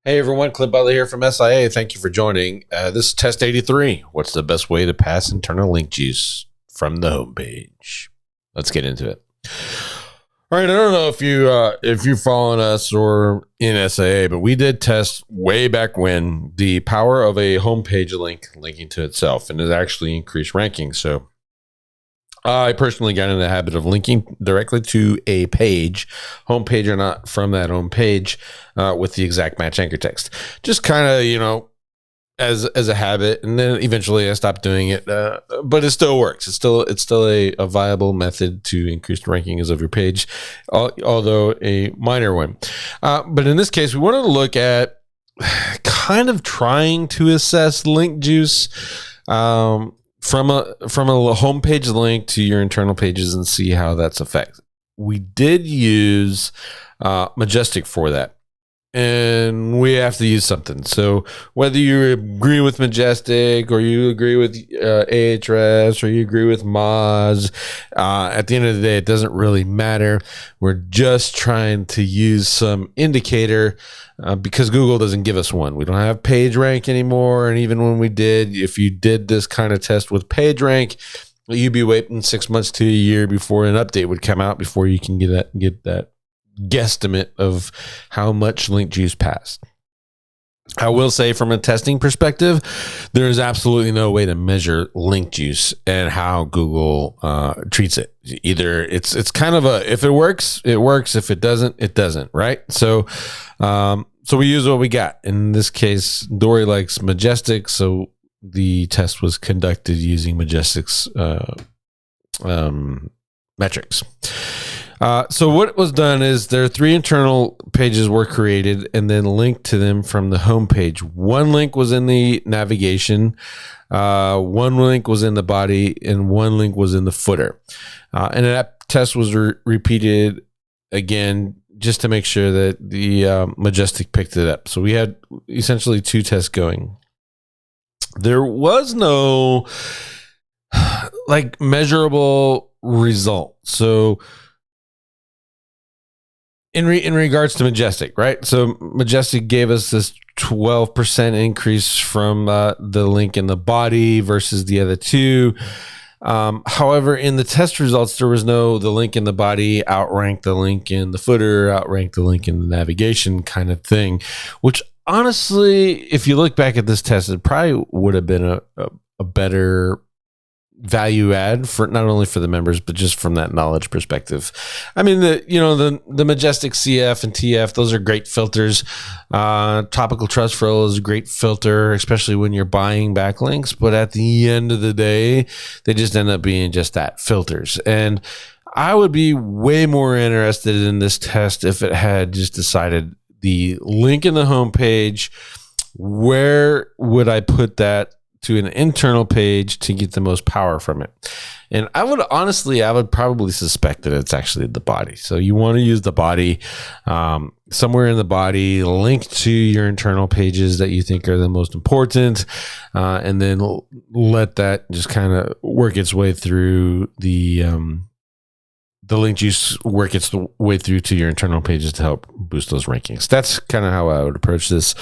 Hey everyone, Clint Butler here from SIA. Thank you for joining. This is test 83. What's the best way to pass internal link juice from the homepage? Let's get into it. All right, I don't know if you're following us or in SIA, but we did test way back when the power of a homepage link linking to itself, and it actually increased ranking. So I personally got in the habit of linking directly to a page, homepage or not, from that home page with the exact match anchor text. Just kind of, as a habit, and then eventually I stopped doing it. But it still works. It's still a viable method to increase the rankings of your page, although a minor one. But in this case, we wanted to look at kind of trying to assess link juice. From a homepage link to your internal pages and see how that's affected. We did use Majestic for that, and we have to use something. So whether you agree with Majestic or you agree with Ahrefs or you agree with Moz, at the end of the day, it doesn't really matter. We're just trying to use some indicator because Google doesn't give us one. We don't have PageRank anymore. And even when we did, if you did this kind of test with PageRank, you'd be waiting 6 months to a year before an update would come out before you can get that guesstimate of how much link juice passed. I will say from a testing perspective, there is absolutely no way to measure link juice and how Google treats it. Either it's kind of if it works, it works. If it doesn't, it doesn't, right? So we use what we got. In this case, Dory likes Majestic, so the test was conducted using Majestic's metrics. So what was done is there are 3 internal pages were created and then linked to them from the home page. One link was in the navigation, one link was in the body, and one link was in the footer. And that test was repeated again just to make sure that the Majestic picked it up. So we had essentially 2 tests going. There was no measurable result. So in regards to Majestic, right? So Majestic gave us this 12% increase from the link in the body versus the other 2. However, in the test results, there was no the link in the body outranked the link in the footer, outranked the link in the navigation kind of thing, which honestly, if you look back at this test, it probably would have been a better value add for not only for the members but just from that knowledge perspective. I mean, the Majestic CF and TF, those are great filters. Topical Trust Flow is a great filter, especially when you're buying backlinks, but at the end of the day, they just end up being just that, filters. And I would be way more interested in this test if it had just decided the link in the homepage, where would I put that to an internal page to get the most power from it. And I would probably suspect that it's actually the body. So you want to use the body, somewhere in the body, link to your internal pages that you think are the most important, and then let that just kind of work its way through the link juice, work its way through to your internal pages to help boost those rankings. That's kind of how I would approach this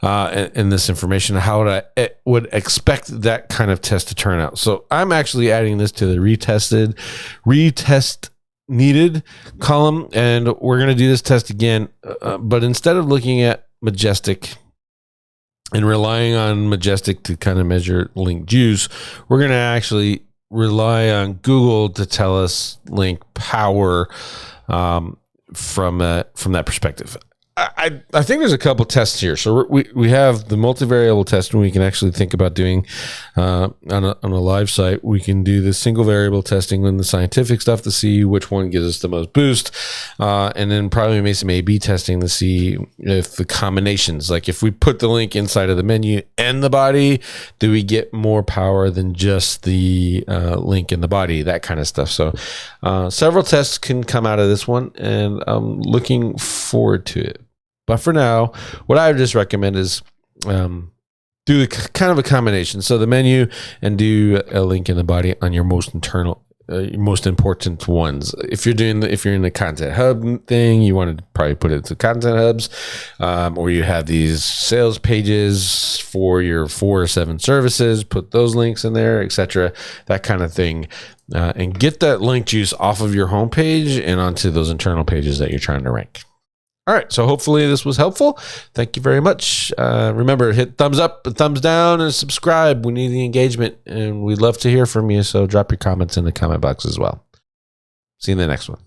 in this information, how I would expect that kind of test to turn out. So I'm actually adding this to the retest needed column, and we're going to do this test again. But instead of looking at Majestic and relying on Majestic to kind of measure link juice, we're going to actually rely on Google to tell us link power from that perspective. I think there's a couple tests here. So we have the multivariable test, and we can actually think about doing on a live site. We can do the single variable testing and the scientific stuff to see which one gives us the most boost, and then probably maybe some A/B testing to see if the combinations, like if we put the link inside of the menu and the body, do we get more power than just the link in the body, that kind of stuff. So several tests can come out of this one, and I'm looking forward to it. But for now, what I would just recommend is do kind of a combination. So the menu and do a link in the body on your most internal most important ones. If you're in the content hub thing, you want to probably put it to content hubs, or you have these sales pages for your 4 or 7 services, put those links in there, etc., that kind of thing, and get that link juice off of your homepage and onto those internal pages that you're trying to rank. All right, so hopefully this was helpful. Thank you very much. Remember, hit thumbs up, thumbs down, and subscribe. We need the engagement, and we'd love to hear from you, so drop your comments in the comment box as well. See you in the next one.